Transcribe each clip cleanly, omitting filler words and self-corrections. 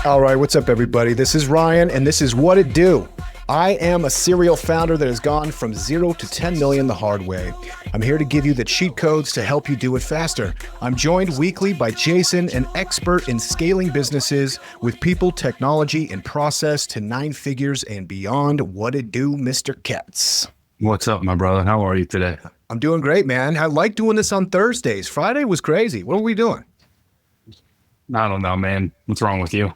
All right, what's up, everybody? This is Ryan, and this is What It Do. I am a serial founder that has gone from 0 to 10 million the hard way. I'm here to give you the cheat codes to help you do it faster. I'm joined weekly by Jason, an expert in scaling businesses with people, technology, and process to 9 figures and beyond. What it do, Mr. Katz? What's up, my brother? How are you today? I'm doing great, man. I like doing this on Thursdays. Friday was crazy. What are we doing? I don't know, man. What's wrong with you?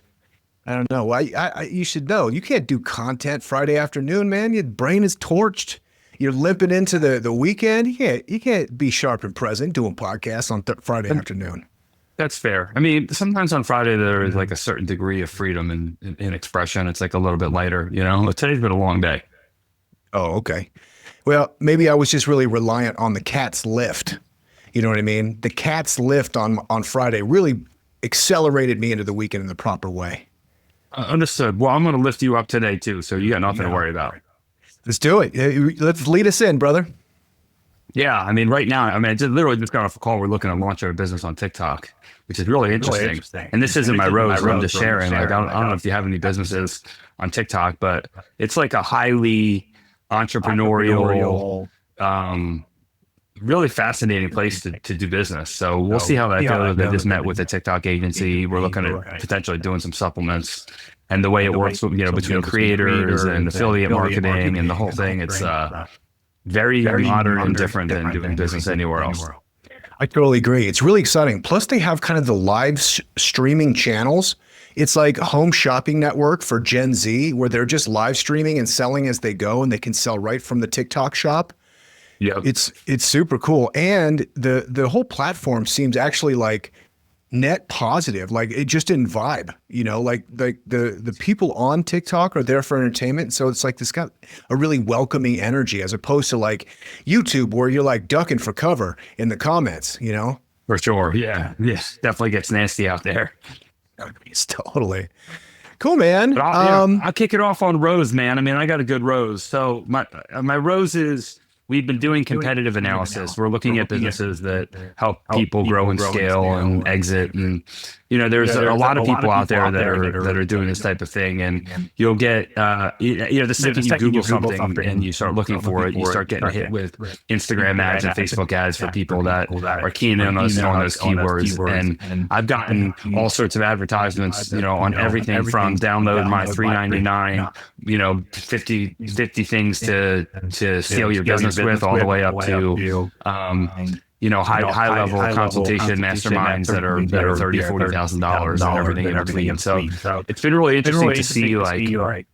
I don't know. You should know. You can't do content Friday afternoon, man. Your brain is torched. You're limping into the weekend. You can't be sharp and present doing podcasts on Friday afternoon. That's fair. I mean, sometimes on Friday there is like a certain degree of freedom in expression. It's like a little bit lighter, you know. But today's been a long day. Oh, okay. Well, maybe I was just really reliant on the cat's lift. You know what I mean? The cat's lift on Friday really accelerated me into the weekend in the proper way. Understood. Well, I'm going to lift you up today too, so you got nothing to worry about. Let's do it. Let's lead us in, brother. Yeah, I mean, right now, I literally just got off a call. We're looking to launch our business on TikTok, which is really interesting. And this isn't my rose. I'm just sharing. Like, I don't know if you have any businesses on TikTok, but it's like a highly entrepreneurial, really fascinating place to do business. So we'll see how that goes. They just met with a TikTok agency. We're looking at potentially doing some supplements, and the way it works, between creators and affiliate marketing and the whole thing. It's very modern and different than doing business anywhere else. I totally agree. It's really exciting. Plus, they have kind of the live streaming channels. It's like home shopping network for Gen Z, where they're just live streaming and selling as they go, and they can sell right from the TikTok shop. Yeah, it's super cool, and the whole platform seems actually like net positive. Like, it just didn't vibe, like the people on TikTok are there for entertainment. So it's like it's got a really welcoming energy, as opposed to like YouTube, where you're like ducking for cover in the comments. For sure. Yeah. Yes, definitely gets nasty out there. It's totally cool, man. But I'll kick it off on Rose, man. I mean, I got a good Rose. So my Rose is, we've been doing competitive analysis. We're looking at businesses that help people grow and scale and exit. And, there's a lot of people out there that are doing this type of thing. And you'll get, the second you Google something and you start looking for it, you start getting hit with Instagram ads and Facebook ads for people that are keen on those keywords. And I've gotten all sorts of advertisements, on everything from download my $3.99, 50 things to scale your business with, all the way up to high level consultation masterminds that are $30,000-$40,000 and everything in between. So it's been really interesting to see like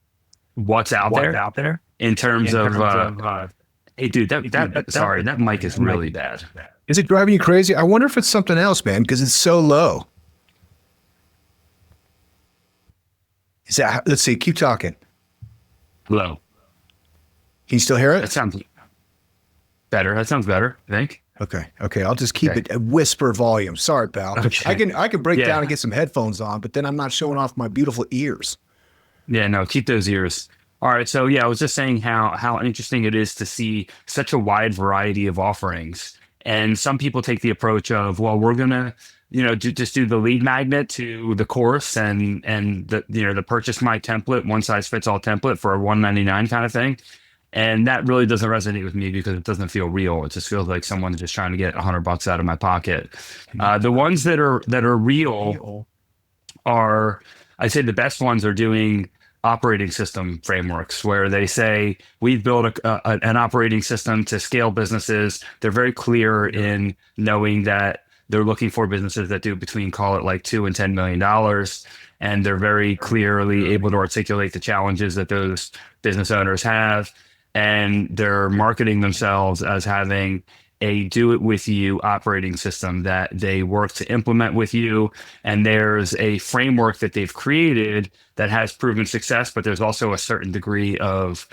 what's out there in terms of hey dude, that mic is really bad. Is it driving you crazy? I wonder if it's something else, man, because it's so low. Is that, let's see, keep talking. Low. Can you still hear it? That sounds better. That sounds better, I think. Okay. I'll just keep it at whisper volume. Sorry, pal. Okay. I can break down and get some headphones on, but then I'm not showing off my beautiful ears. Yeah, no, keep those ears. All right. So yeah, I was just saying how interesting it is to see such a wide variety of offerings. And some people take the approach of, well, we're gonna, just do the lead magnet to the course and the purchase my template, one size fits all template for a $199 kind of thing. And that really doesn't resonate with me because it doesn't feel real. It just feels like someone's just trying to get $100 out of my pocket. The ones that are real are, I'd say the best ones are doing operating system frameworks, where they say, we've built an operating system to scale businesses. They're very clear in knowing that they're looking for businesses that do between, call it like $2 and $10 million. And they're very clearly able to articulate the challenges that those business owners have. And they're marketing themselves as having a do-it-with-you operating system that they work to implement with you. And there's a framework that they've created that has proven success, but there's also a certain degree of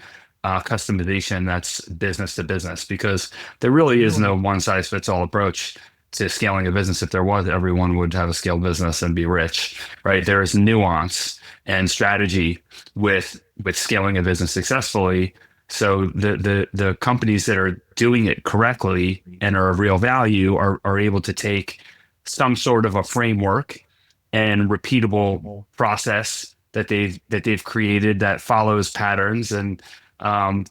customization that's business to business, because there really is no one-size-fits-all approach to scaling a business. If there was, everyone would have a scaled business and be rich, right? There is nuance and strategy with scaling a business successfully. So the companies that are doing it correctly and are of real value are able to take some sort of a framework and repeatable process that they've created that follows patterns and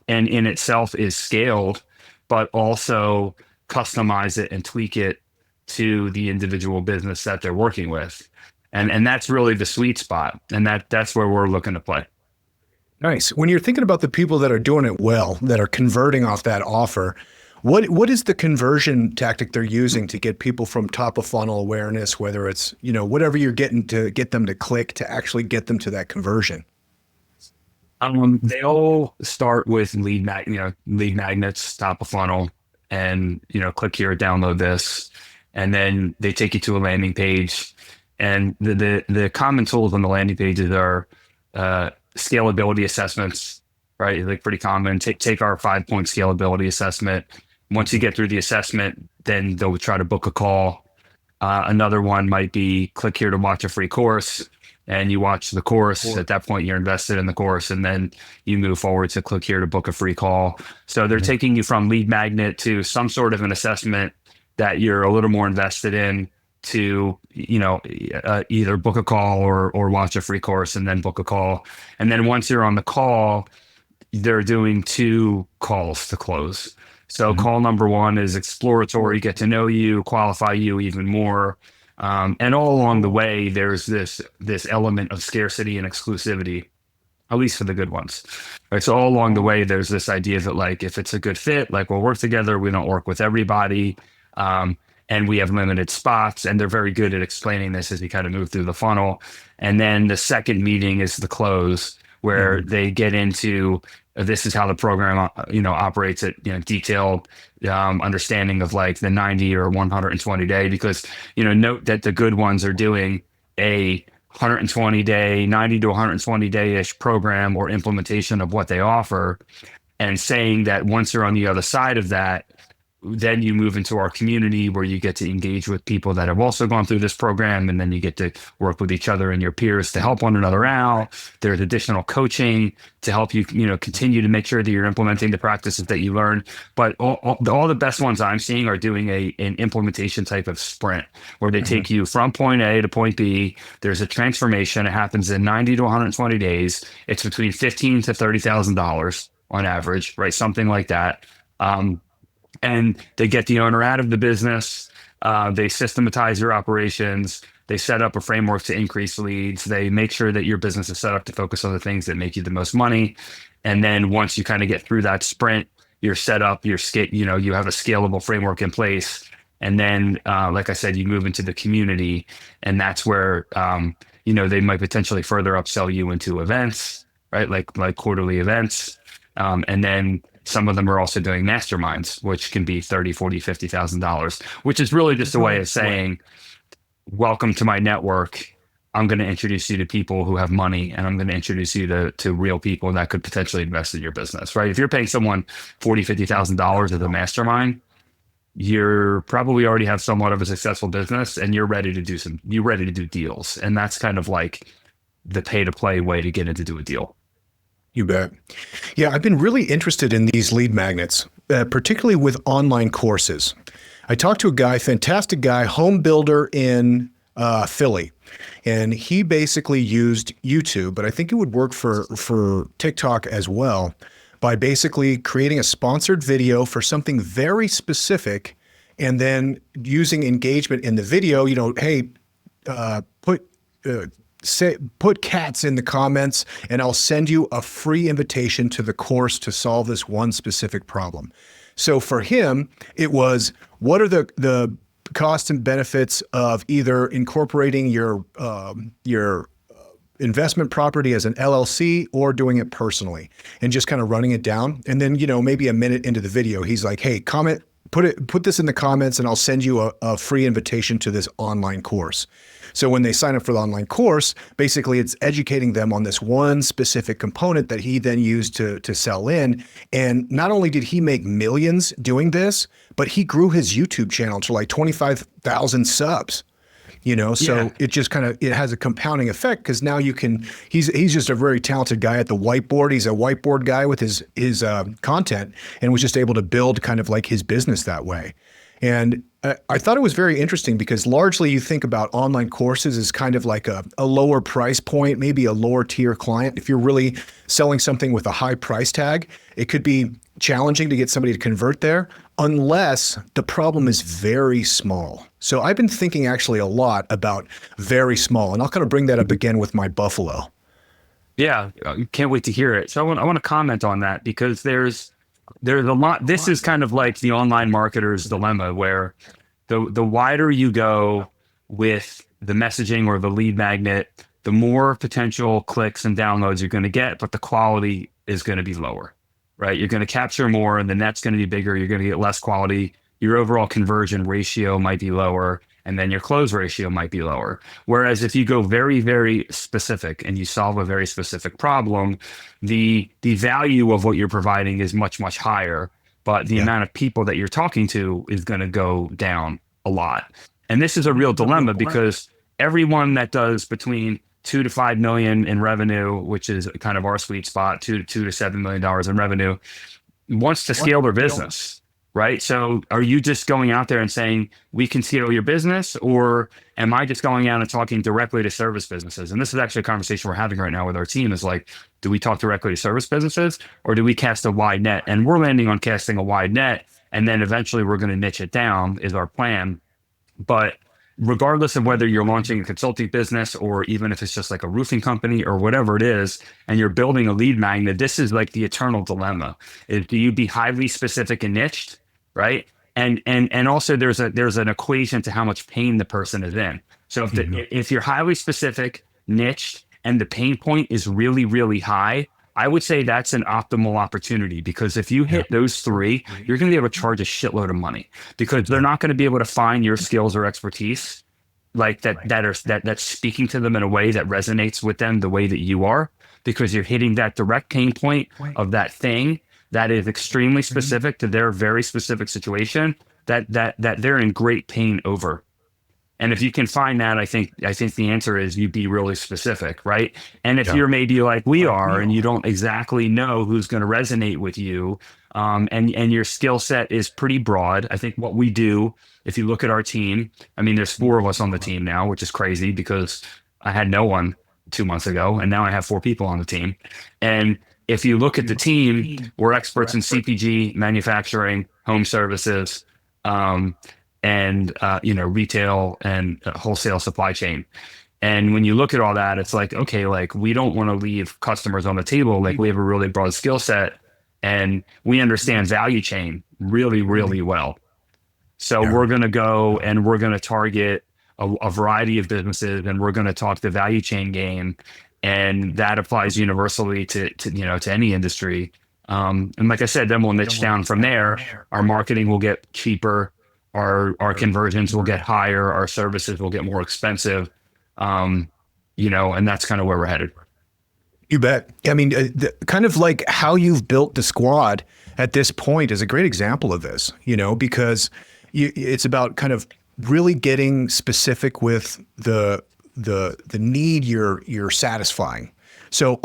in itself is scaled, but also customize it and tweak it to the individual business that they're working with. And that's really the sweet spot. And that's where we're looking to play. Nice. When you're thinking about the people that are doing it well, that are converting off that offer, what is the conversion tactic they're using to get people from top of funnel awareness, whether it's, whatever you're getting to get them to click to actually get them to that conversion? They all start with lead magnets, top of funnel, and click here, download this, and then they take you to a landing page. And the common tools on the landing pages are scalability assessments, right? Like pretty common. Take our 5-point scalability assessment. Once you get through the assessment, then they'll try to book a call. Another one might be click here to watch a free course, and you watch the course. At that point, you're invested in the course, and then you move forward to click here to book a free call. So they're taking you from lead magnet to some sort of an assessment that you're a little more invested in to, either book a call or watch a free course and then book a call. And then once you're on the call, they're doing 2 calls to close. So call number 1 is exploratory, get to know you, qualify you even more. And all along the way, there's this element of scarcity and exclusivity, at least for the good ones. Right. So all along the way, there's this idea that like, if it's a good fit, like we'll work together, we don't work with everybody. And we have limited spots, and they're very good at explaining this as we kind of move through the funnel. And then the second meeting is the close, where they get into this is how the program operates at detailed understanding of like the 90 or 120 day, because note that the good ones are doing a 120 day, 90 to 120 day-ish program or implementation of what they offer, and saying that once you're on the other side of that, then you move into our community where you get to engage with people that have also gone through this program. And then you get to work with each other and your peers to help one another out. There's additional coaching to help you, continue to make sure that you're implementing the practices that you learn. But all the best ones I'm seeing are doing an implementation type of sprint where they take you from point A to point B. There's a transformation. It happens in 90 to 120 days. It's between $15,000 to $30,000 on average, right? Something like that. And they get the owner out of the business. They systematize your operations. They set up a framework to increase leads. They make sure that your business is set up to focus on the things that make you the most money. And then once you kind of get through that sprint, you're set up, you have a scalable framework in place. And then, like I said, you move into the community, and that's where, they might potentially further upsell you into events, right? Like quarterly events. And then some of them are also doing masterminds, which can be $30,000, $40,000, $50,000, which is really just a way of saying, welcome to my network. I'm going to introduce you to people who have money, and I'm going to introduce you to real people that could potentially invest in your business, right? If you're paying someone $40,000, $50,000 as a mastermind, you're probably already have somewhat of a successful business, and you're ready to do deals. And that's kind of like the pay to play way to get into do a deal. You bet. Yeah, I've been really interested in these lead magnets, particularly with online courses. I talked to a guy, fantastic guy, home builder in Philly, and he basically used YouTube, but I think it would work for TikTok as well, by basically creating a sponsored video for something very specific, and then using engagement in the video. Hey, put cats in the comments, and I'll send you a free invitation to the course to solve this one specific problem. So for him, it was, what are the costs and benefits of either incorporating your investment property as an LLC or doing it personally, and just kind of running it down. And then, maybe a minute into the video, he's like, hey, put this in the comments, and I'll send you a free invitation to this online course. So when they sign up for the online course, basically it's educating them on this one specific component that he then used to sell in. And not only did he make millions doing this, but he grew his YouTube channel to like 25,000 subs. So it just it has a compounding effect, because now he's just a very talented guy at the whiteboard. He's a whiteboard guy with his content, and was just able to build kind of like his business that way. And I thought it was very interesting because largely you think about online courses as kind of like a lower price point, maybe a lower tier client. If you're really selling something with a high price tag, it could be challenging to get somebody to convert there unless the problem is very small. So I've been thinking actually a lot about very small, and I'll kind of bring that up again with my Buffalo. Yeah, can't wait to hear it. So I want to comment on that because there's a lot. This is kind of like the online marketer's dilemma, where the wider you go with the messaging or the lead magnet, the more potential clicks and downloads you're going to get, but the quality is going to be lower, right? You're going to capture more, and the net's going to be bigger. You're going to get less quality. Your overall conversion ratio might be lower, and then your close ratio might be lower. Whereas if you go very, very specific and you solve a very specific problem, the value of what you're providing is much, much higher, but the Yeah. amount of people that you're talking to is going to go down a lot. And this is a real dilemma because everyone that does between 2 to 5 million in revenue, which is kind of our sweet spot, $2 to $7 million in revenue, wants to scale their business, right? So are you just going out there and saying, we can scale your business? Or am I just going out and talking directly to service businesses? And this is actually a conversation we're having right now with our team is like, do we talk directly to service businesses or do we cast a wide net? And we're landing on casting a wide net. And then eventually we're going to niche it down is our plan. But regardless of whether you're launching a consulting business or even if it's just like a roofing company or whatever it is, and you're building a lead magnet, this is like the eternal dilemma. Is do you be highly specific and niched, right? And also there's an equation to how much pain the person is in. So if you're highly specific, niched, and the pain point is really, really high, I would say that's an optimal opportunity because if you hit those three, you're going to be able to charge a shitload of money because they're not going to be able to find your skills or expertise like that's speaking to them in a way that resonates with them the way that you are, because you're hitting that direct pain point of that thing that is extremely specific to their very specific situation that they're in great pain over. And if you can find that, I think the answer is you be really specific, right? And if you're maybe like we are, and you don't exactly know who's going to resonate with you, and your skill set is pretty broad. I think what we do, if you look at our team, I mean, there's 4 of us on the team now, which is crazy because I had no one 2 months ago, and now I have 4 people on the team. And if you look at the team, we're experts in CPG, manufacturing, home services, and retail and wholesale supply chain. And when you look at all that, it's like, okay, like we don't want to leave customers on the table. Like we have a really broad skill set and we understand value chain really, really well. So we're going to go and we're going to target a variety of businesses and we're going to talk the value chain game. And that applies universally to any industry. And like I said, then we'll niche down from there. Our marketing will get cheaper. Our conversions will get higher. Our services will get more expensive. And that's kind of where we're headed. You bet. I mean, kind of like how you've built the squad at this point is a great example of this, because it's about kind of really getting specific with the need you're satisfying. So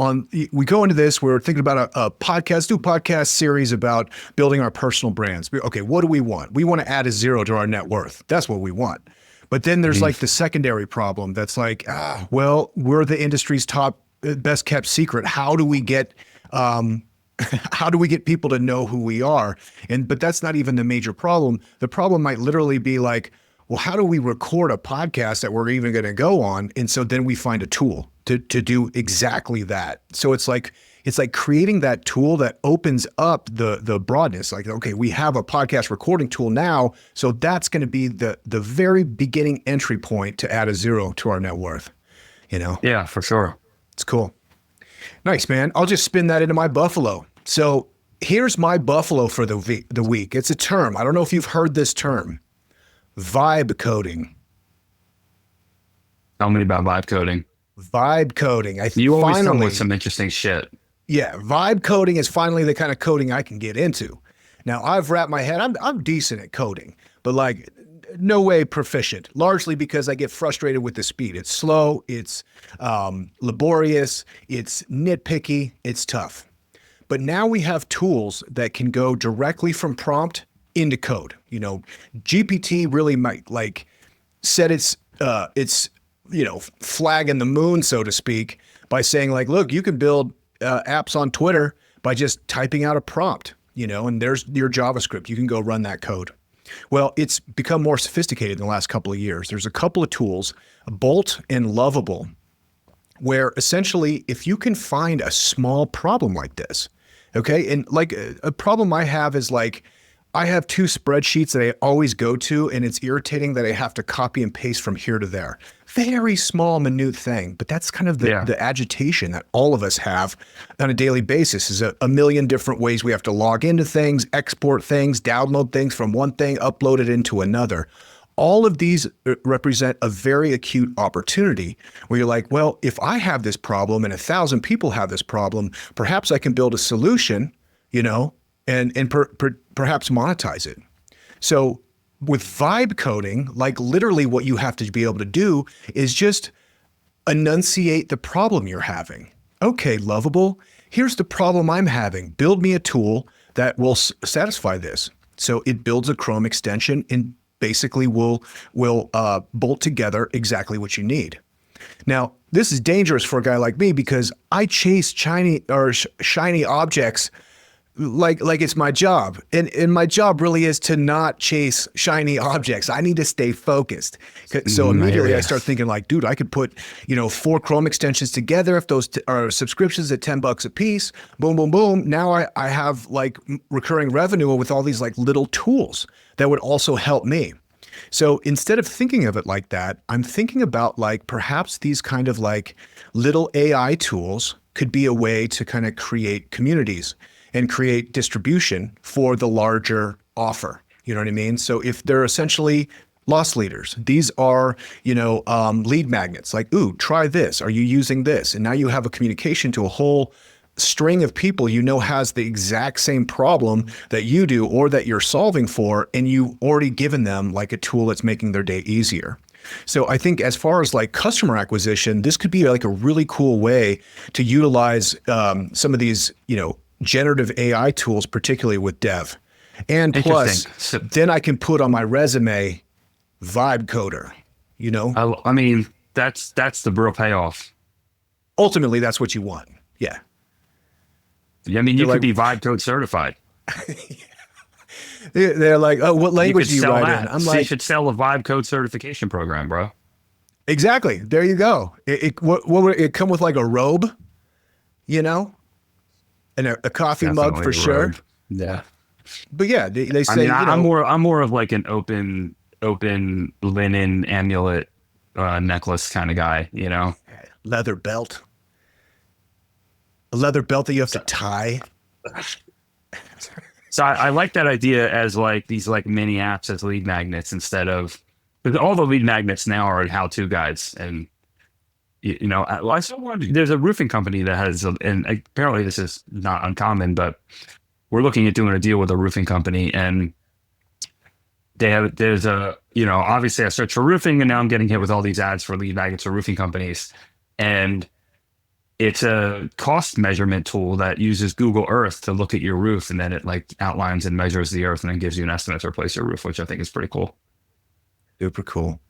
we go into this, we're thinking about a podcast series about building our personal brands. Okay, what do we want? We want to add a 0 to our net worth. That's what we want. But then there's like the secondary problem that's like, well, we're the industry's top best kept secret. How do we get people to know who we are? But that's not even the major problem. The problem might literally be like, well, how do we record a podcast that we're even going to go on? And so then we find a tool to do exactly that. So it's like creating that tool that opens up the broadness. Like, okay, we have a podcast recording tool now. So that's going to be the very beginning entry point to add a 0 to our net worth, Yeah, for sure. It's cool. Nice, man. I'll just spin that into my Buffalo. So here's my Buffalo for the week. It's a term. I don't know if you've heard this term. Vibe coding. Tell me about vibe coding. Vibe coding. You always come with some interesting shit. Yeah, vibe coding is finally the kind of coding I can get into. Now I've wrapped my head. I'm decent at coding, but like no way proficient. Largely because I get frustrated with the speed. It's slow. It's laborious. It's nitpicky. It's tough. But now we have tools that can go directly from prompt into code. GPT really might like set its flag in the moon, so to speak, by saying like, look, you can build apps on Twitter by just typing out a prompt, and there's your JavaScript. You can go run that code. Well, it's become more sophisticated in the last couple of years. There's a couple of tools, Bolt and Lovable, where essentially if you can find a small problem like this, okay, and like a problem I have is like, I have 2 spreadsheets that I always go to, and it's irritating that I have to copy and paste from here to there. Very small, minute thing, but that's kind of the agitation that all of us have on a daily basis. Is a million different ways we have to log into things, export things, download things from one thing, upload it into another. All of these represent a very acute opportunity where you're like, well, if I have this problem and 1,000 people have this problem, perhaps I can build a solution, and perhaps monetize it. So with vibe coding, like literally what you have to be able to do is just enunciate the problem you're having. Okay, Lovable, here's the problem I'm having. Build me a tool that will satisfy this. So it builds a Chrome extension and basically will bolt together exactly what you need. Now, this is dangerous for a guy like me because I chase shiny objects like it's my job. And my job really is to not chase shiny objects. I need to stay focused. So immediately I start thinking like, dude, I could put, 4 Chrome extensions together. If those are subscriptions at $10 a piece, boom, boom, boom. Now I have like recurring revenue with all these like little tools that would also help me. So instead of thinking of it like that, I'm thinking about like perhaps these kind of like little AI tools could be a way to kind of create communities and create distribution for the larger offer. You know what I mean? So if they're essentially loss leaders, these are, lead magnets like, ooh, try this. Are you using this? And now you have a communication to a whole string of people has the exact same problem that you do or that you're solving for, and you already given them like a tool that's making their day easier. So I think as far as like customer acquisition, this could be like a really cool way to utilize some of these, generative AI tools, particularly with dev. And plus, then I can put on my resume, vibe coder, I mean, that's the real payoff. Ultimately, that's what you want. Yeah. I mean, you could be vibe code certified. They're like, oh, what language do you write in? I'm so like, you should sell a vibe code certification program, bro. Exactly. There you go. What would it come with, like a robe, and a coffee mug for sure. Yeah. But yeah, they say, I'm more of like an open linen amulet necklace kind of guy, leather belt, a leather belt that you have to tie. So I like that idea as like these like mini apps as lead magnets instead of, because all the lead magnets now are how-to guides. And, I still wanted, there's a roofing company that has, and apparently this is not uncommon, but we're looking at doing a deal with a roofing company, and there's obviously I search for roofing, and now I'm getting hit with all these ads for lead magnets for roofing companies. And it's a cost measurement tool that uses Google Earth to look at your roof, and then it like outlines and measures the earth and then gives you an estimate to replace your roof, which I think is pretty cool. Super cool.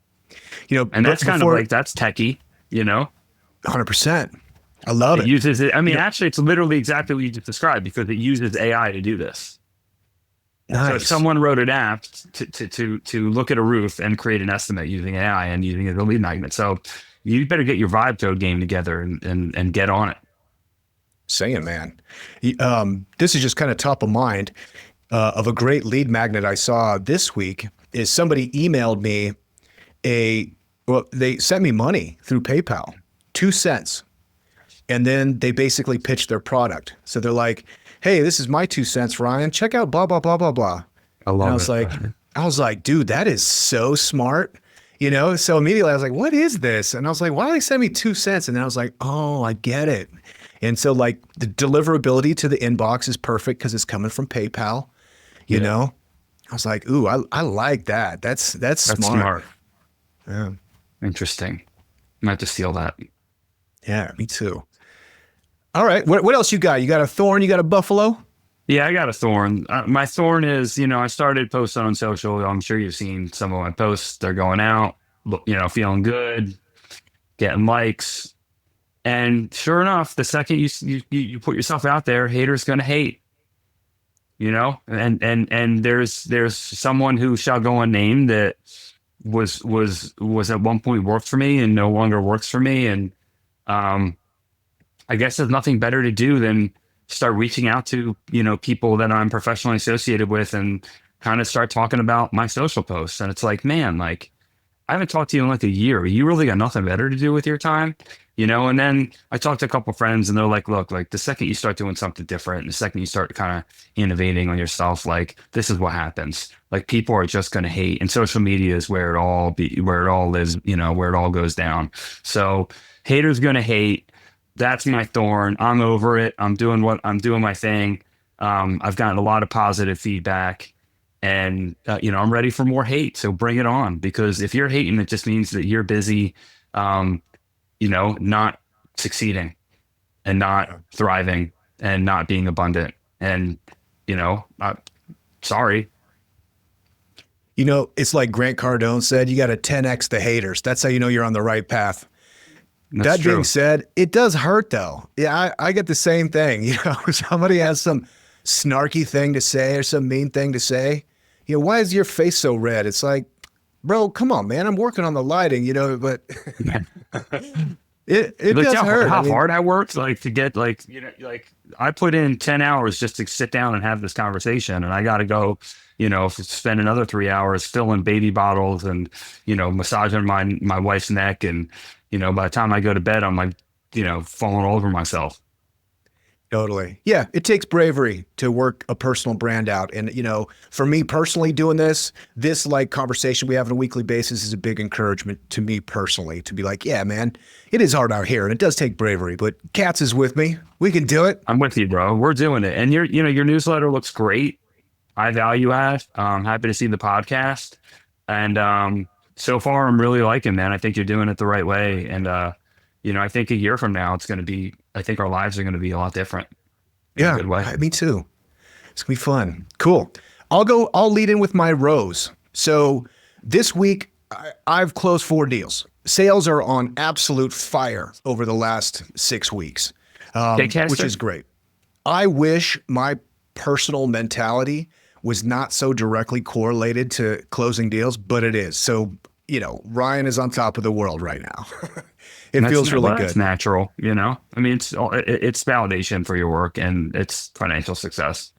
And that's kind of like, that's techie, 100%. I love it. It uses it. I mean, actually, it's literally exactly what you just described, because it uses AI to do this. Nice. So if someone wrote an app to look at a roof and create an estimate using AI and using it as a lead magnet. So you better get your vibe code game together and get on it. Saying, man. This is just kind of top of mind of a great lead magnet I saw this week. Is somebody emailed me they sent me money through PayPal, 2 cents. And then they basically pitched their product. So they're like, hey, this is my 2 cents, Ryan. Check out blah, blah, blah, blah, blah. I love it. I was like, dude, that is so smart. So immediately I was like, what is this? And I was like, why did they send me 2 cents? And then I was like, oh, I get it. And so like the deliverability to the inbox is perfect because it's coming from PayPal, you know? I was like, ooh, I like that. That's smart. Yeah. Interesting. I might have to steal that. Yeah, me too. All right. What else you got? You got a thorn? You got a buffalo? Yeah, I got a thorn. My thorn is, I started posting on social. I'm sure you've seen some of my posts. They're going out, feeling good, getting likes. And sure enough, the second you put yourself out there, haters gonna hate, and there's someone who shall go unnamed that was at one point worked for me and no longer works for me. And um I guess there's nothing better to do than start reaching out to, people that I'm professionally associated with and kind of start talking about my social posts. And it's like, man, like I haven't talked to you in like a year. You really got nothing better to do with your time, And then I talked to a couple friends and they're like, look, like the second you start doing something different, and the second you start kind of innovating on yourself, like this is what happens. Like people are just going to hate, and social media is where it all lives, where it all goes down. So haters going to hate. That's my thorn. I'm over it. I'm doing my thing. I've gotten a lot of positive feedback. And, I'm ready for more hate. So bring it on, because if you're hating, it just means that you're busy, not succeeding and not thriving and not being abundant. And, sorry. It's like Grant Cardone said, you got to 10x the haters. That's how you know you're on the right path. That's That true. being said, it does hurt though. Yeah, I get the same thing. Somebody has some snarky thing to say or some mean thing to say. Why is your face so red? It's like, bro, come on, man. I'm working on the lighting, but it Like does hurt. how hard I worked, like to get like I put in 10 hours just to sit down and have this conversation. And I got to go, spend another 3 hours filling baby bottles and, massaging my wife's neck. And, by the time I go to bed, I'm like, falling all over myself. Totally. Yeah, it takes bravery to work a personal brand out. And, for me personally doing this like conversation we have on a weekly basis is a big encouragement to me personally to be like, yeah, man, it is hard out here and it does take bravery, but Katz is with me. We can do it. I'm with you, bro. We're doing it. And your newsletter looks great. I value add. Happy to see the podcast. And so far I'm really liking, man. I think you're doing it the right way. And I think a year from now I think our lives are going to be a lot different in a Yeah, good way. me too. It's gonna be fun. Cool. I'll lead in with my rows. So this week I've closed 4 deals. Sales are on absolute fire over the last 6 weeks, Okay, which is great. I wish my personal mentality was not so directly correlated to closing deals, but it is. So, Ryan is on top of the world right now. It feels really good. That's natural, I mean, it's validation for your work and it's financial success.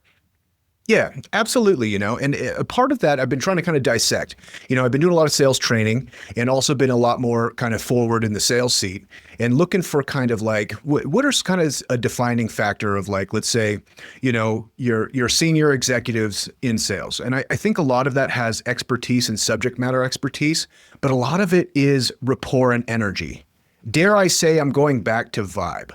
Yeah, absolutely. And a part of that I've been trying to kind of dissect. I've been doing a lot of sales training and also been a lot more kind of forward in the sales seat and looking for kind of like, what are kind of a defining factor of like, let's say, your senior executives in sales. And I think a lot of that has expertise and subject matter expertise, but a lot of it is rapport and energy. Dare I say I'm going back to vibe,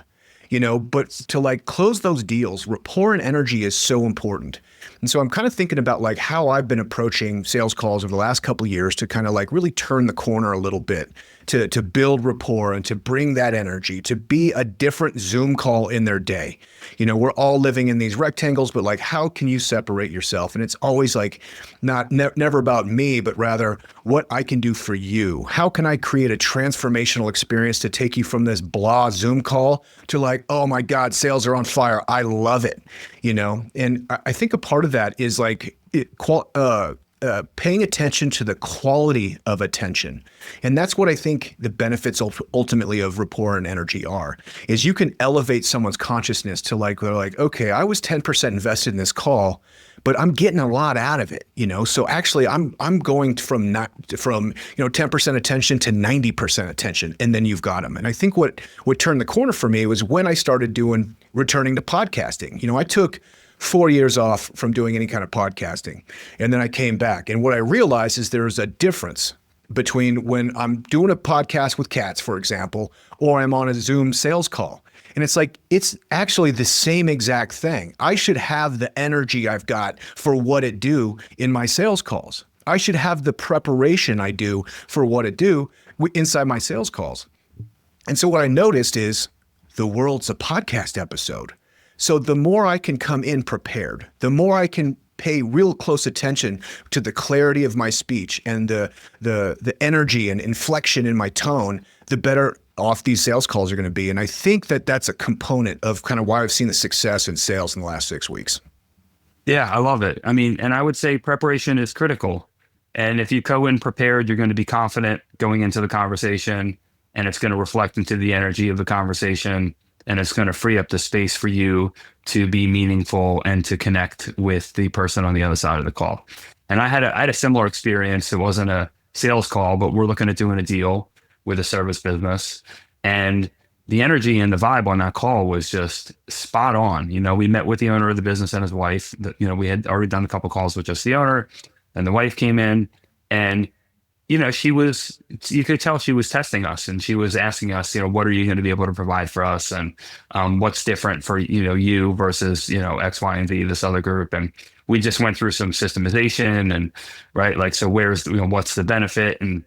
but to like close those deals, rapport and energy is so important. And so I'm kind of thinking about like how I've been approaching sales calls over the last couple of years to kind of like really turn the corner a little bit, to build rapport and to bring that energy, to be a different Zoom call in their day. We're all living in these rectangles, but like, how can you separate yourself? And it's always like never about me, but rather what I can do for you. How can I create a transformational experience to take you from this blah Zoom call to like, oh my God, sales are on fire. I love it. And I think a part of that is like paying attention to the quality of attention. And that's what I think the benefits ultimately of rapport and energy are, is you can elevate someone's consciousness to like, they're like, okay, I was 10% invested in this call, but I'm getting a lot out of it, So actually I'm going from 10% attention to 90% attention, and then you've got them. And I think what turned the corner for me was when I started returning to podcasting. I took 4 years off from doing any kind of podcasting. And then I came back. And what I realized is there's a difference between when I'm doing a podcast with Katz, for example, or I'm on a Zoom sales call. And it's like, it's actually the same exact thing. I should have the energy I've got for what it do in my sales calls. I should have the preparation I do for what it do inside my sales calls. And so what I noticed is the world's a podcast episode. So the more I can come in prepared, the more I can pay real close attention to the clarity of my speech and the energy and inflection in my tone, the better off these sales calls are going to be. And I think that that's a component of kind of why I've seen the success in sales in the last 6 weeks. Yeah, I love it. I mean, and I would say preparation is critical. And if you go in prepared, you're going to be confident going into the conversation, and it's going to reflect into the energy of the conversation, and it's going to free up the space for you to be meaningful and to connect with the person on the other side of the call. And I had a similar experience. It wasn't a sales call, but we're looking at doing a deal with a service business, and the energy and the vibe on that call was just spot on. You know, we met with the owner of the business and his wife. You know, we had already done a couple calls with just the owner, and the wife came in, and you know, you could tell she was testing us, and she was asking us, you know, what are you going to be able to provide for us, and what's different for, you know, you versus, you know, X, Y, and Z, this other group. And we just went through some systemization and, right, like, so where's, you know, what's the benefit? And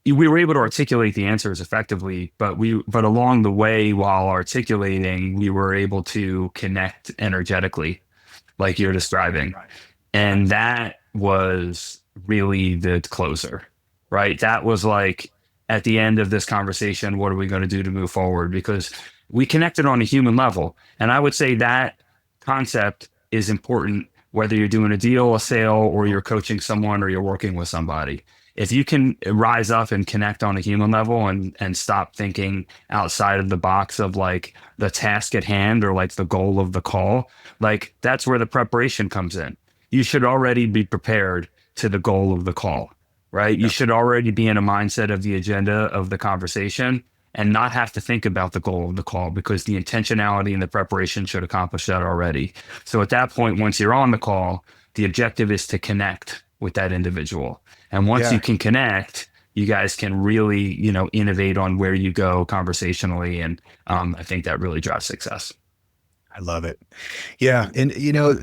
we were able to articulate the answers effectively, but along the way, while articulating, we were able to connect energetically, like you're describing. Right. And that was really the closer, right? That was like, at the end of this conversation, what are we going to do to move forward? Because we connected on a human level. And I would say that concept is important, whether you're doing a deal, a sale, or you're coaching someone, or you're working with somebody. If you can rise up and connect on a human level and stop thinking outside of the box of like the task at hand or like the goal of the call, like that's where the preparation comes in. You should already be prepared to the goal of the call, right? Yeah. You should already be in a mindset of the agenda of the conversation and not have to think about the goal of the call, because the intentionality and the preparation should accomplish that already. So at that point, once you're on the call, the objective is to connect with that individual. And once you can connect, you guys can really, you know, innovate on where you go conversationally. And I think that really drives success. I love it. Yeah. And, you know,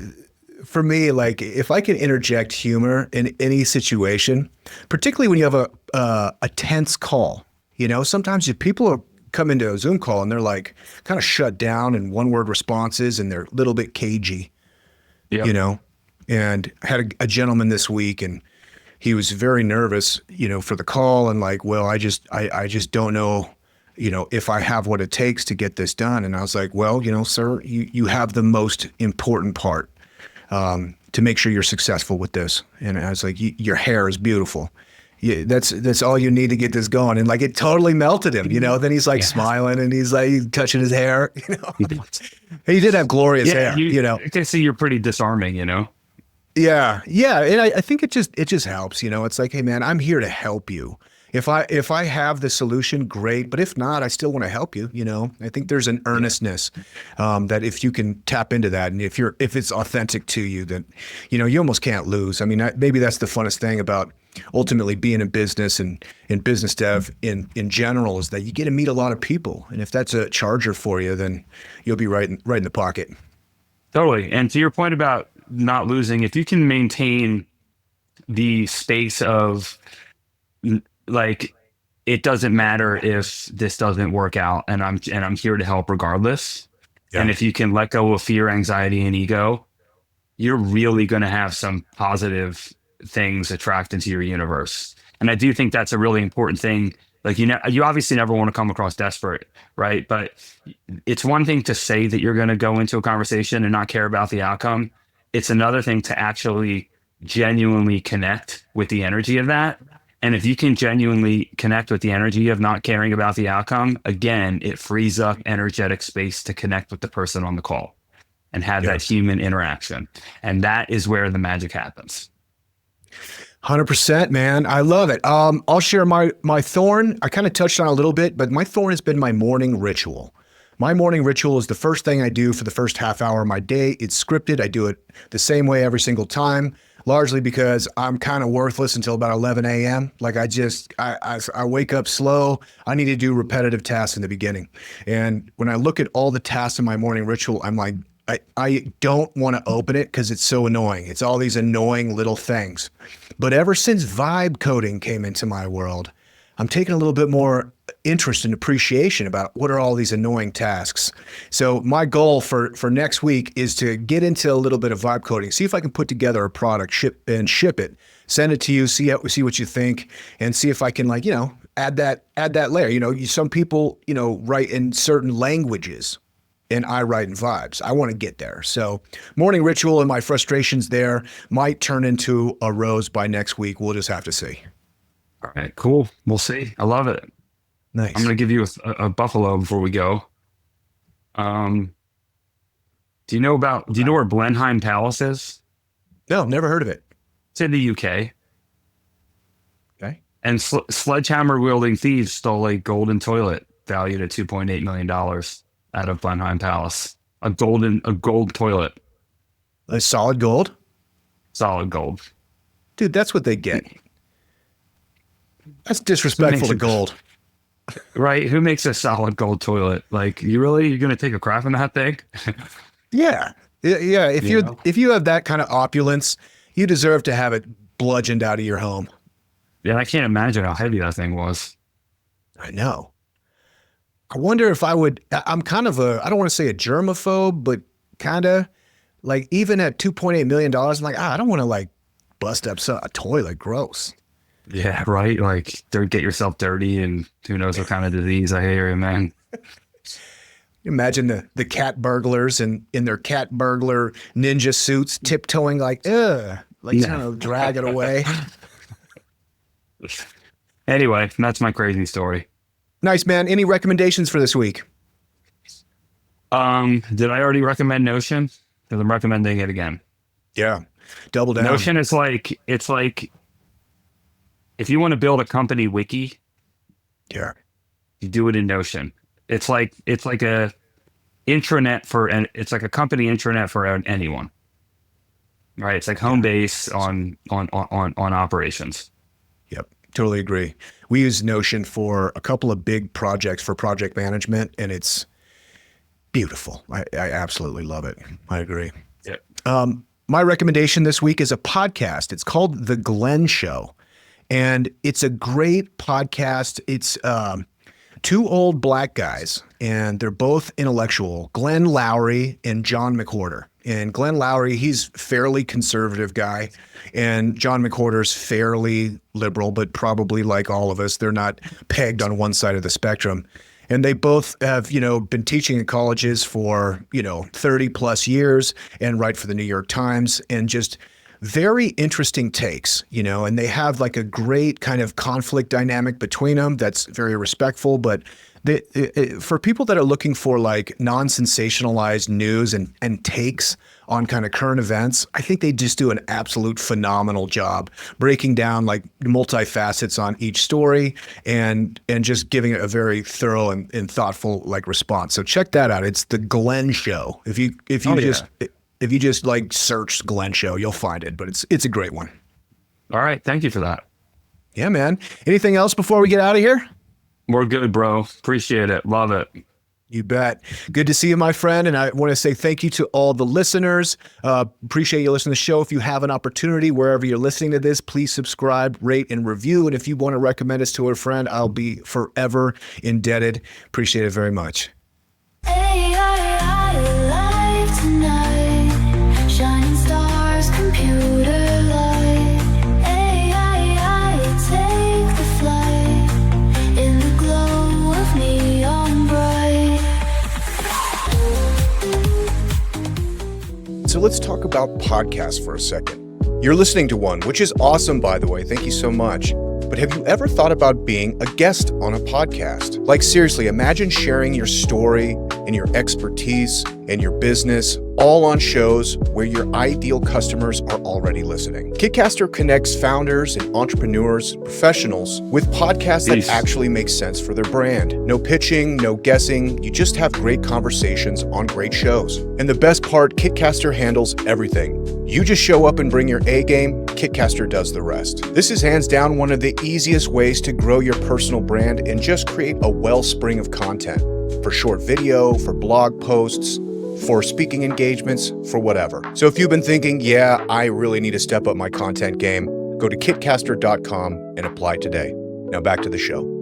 for me, like if I can interject humor in any situation, particularly when you have a tense call, you know, sometimes if people come into a Zoom call and they're like kind of shut down and one word responses and they're a little bit cagey, you know, and I had a gentleman this week, and he was very nervous, you know, for the call, and like, well, I just don't know, you know, if I have what it takes to get this done. And I was like, well, you know, sir, you have the most important part to make sure you're successful with this. And I was like, your hair is beautiful. Yeah, that's all you need to get this going. And like, it totally melted him, you know. Then he's like smiling, and he's like touching his hair, you know. He did have glorious hair, you know. I can see you're pretty disarming, you know. Yeah. And I think it just helps, you know. It's like, hey man, I'm here to help you. If I have the solution, great. But if not, I still want to help you, you know. I think there's an earnestness that if you can tap into that, and if it's authentic to you, then, you know, you almost can't lose. I mean, maybe that's the funnest thing about ultimately being in business and in business dev in general, is that you get to meet a lot of people. And if that's a charger for you, then you'll be right in the pocket. Totally. And to your point about not losing, if you can maintain the space of like, it doesn't matter if this doesn't work out, and I'm here to help regardless. Yeah. And if you can let go of fear, anxiety, and ego, you're really going to have some positive things attract into your universe. And I do think that's a really important thing. Like, you know, you obviously never want to come across desperate, right? But it's one thing to say that you're going to go into a conversation and not care about the outcome. It's another thing to actually genuinely connect with the energy of that. And if you can genuinely connect with the energy of not caring about the outcome, again, it frees up energetic space to connect with the person on the call and have that human interaction. And that is where the magic happens. 100%, man. I love it. I'll share my thorn. I kind of touched on it a little bit, but my thorn has been my morning ritual. My morning ritual is the first thing I do for the first half hour of my day. It's scripted. I do it the same way every single time, largely because I'm kind of worthless until about 11 a.m. Like I wake up slow. I need to do repetitive tasks in the beginning. And when I look at all the tasks in my morning ritual, I'm like, I don't want to open it because it's so annoying. It's all these annoying little things. But ever since vibe coding came into my world, I'm taking a little bit more interest and appreciation about what are all these annoying tasks. So my goal for next week is to get into a little bit of vibe coding, see if I can put together a product, ship it, send it to you, see what you think, and see if I can, like, add that layer. Some people, write in certain languages, and I write in vibes. I want to get there. So morning ritual and my frustrations there might turn into a rose by next week. We'll just have to see. All right, cool. We'll see. I love it. Nice. I'm going to give you a buffalo before we go. Do you know where Blenheim Palace is? No, never heard of it. It's in the UK. Okay. And sledgehammer wielding thieves stole a golden toilet valued at $2.8 million out of Blenheim Palace. A gold toilet. A solid gold? Solid gold. Dude, that's what they get. That's disrespectful to gold. Right? Who makes a solid gold toilet? Like, you're going to take a crap in that thing? Yeah. Yeah. If you have that kind of opulence, you deserve to have it bludgeoned out of your home. Yeah, I can't imagine how heavy that thing was. I know. I wonder if I'm kind of I don't want to say a germaphobe, but kind of like, even at $2.8 million, I'm like, I don't want to like bust up a toilet. Gross. Yeah, right. Like, get yourself dirty, and who knows what kind of disease. I hear you, man. Imagine the cat burglars in their cat burglar ninja suits tiptoeing like trying to drag it away. Anyway, that's my crazy story. Nice, man. Any recommendations for this week? Did I already recommend Notion? Because I'm recommending it again. Yeah. Double down. Notion is it's like if you want to build a company wiki, yeah, you do it in Notion. It's like a intranet it's like a company intranet for anyone. Right? It's like home base on operations. Yep. Totally agree. We use Notion for a couple of big projects for project management, and it's beautiful. I absolutely love it. I agree. Yep. My recommendation this week is a podcast. It's called The Glenn Show, and it's a great podcast. It's two old black guys, and they're both intellectual, Glenn Lowry and John McWhorter. And Glenn Lowry, he's fairly conservative guy, and John McWhorter's fairly liberal, but probably like all of us, they're not pegged on one side of the spectrum. And they both have, been teaching in colleges for, 30 plus years, and write for the New York Times, and just very interesting takes, and they have like a great kind of conflict dynamic between them that's very respectful. But for people that are looking for like non-sensationalized news and takes on kind of current events, I think they just do an absolute phenomenal job breaking down like multifacets on each story and just giving it a very thorough and thoughtful like response. So check that out. It's The Glenn Show. If you just like search Glenn Show, you'll find it, but it's a great one. All right. Thank you for that. Yeah, man. Anything else before we get out of here? We're good, bro. Appreciate it. Love it. You bet. Good to see you, my friend. And I want to say thank you to all the listeners. Appreciate you listening to the show. If you have an opportunity, wherever you're listening to this, please subscribe, rate, and review. And if you want to recommend us to a friend, I'll be forever indebted. Appreciate it very much. Shining stars, computer light. Take the flight in the glow of neon bright. So let's talk about podcasts for a second. You're listening to one, which is awesome, by the way. Thank you so much. But have you ever thought about being a guest on a podcast? Like, seriously, imagine sharing your story and your expertise and your business all on shows where your ideal customers are already listening. Kitcaster connects founders and entrepreneurs, professionals, with podcasts that actually make sense for their brand. No pitching, no guessing. You just have great conversations on great shows. And the best part, Kitcaster handles everything. You just show up and bring your A game, Kitcaster does the rest. This is hands down one of the easiest ways to grow your personal brand and just create a wellspring of content for short video, for blog posts, for speaking engagements, for whatever. So if you've been thinking, yeah, I really need to step up my content game, go to kitcaster.com and apply today. Now back to the show.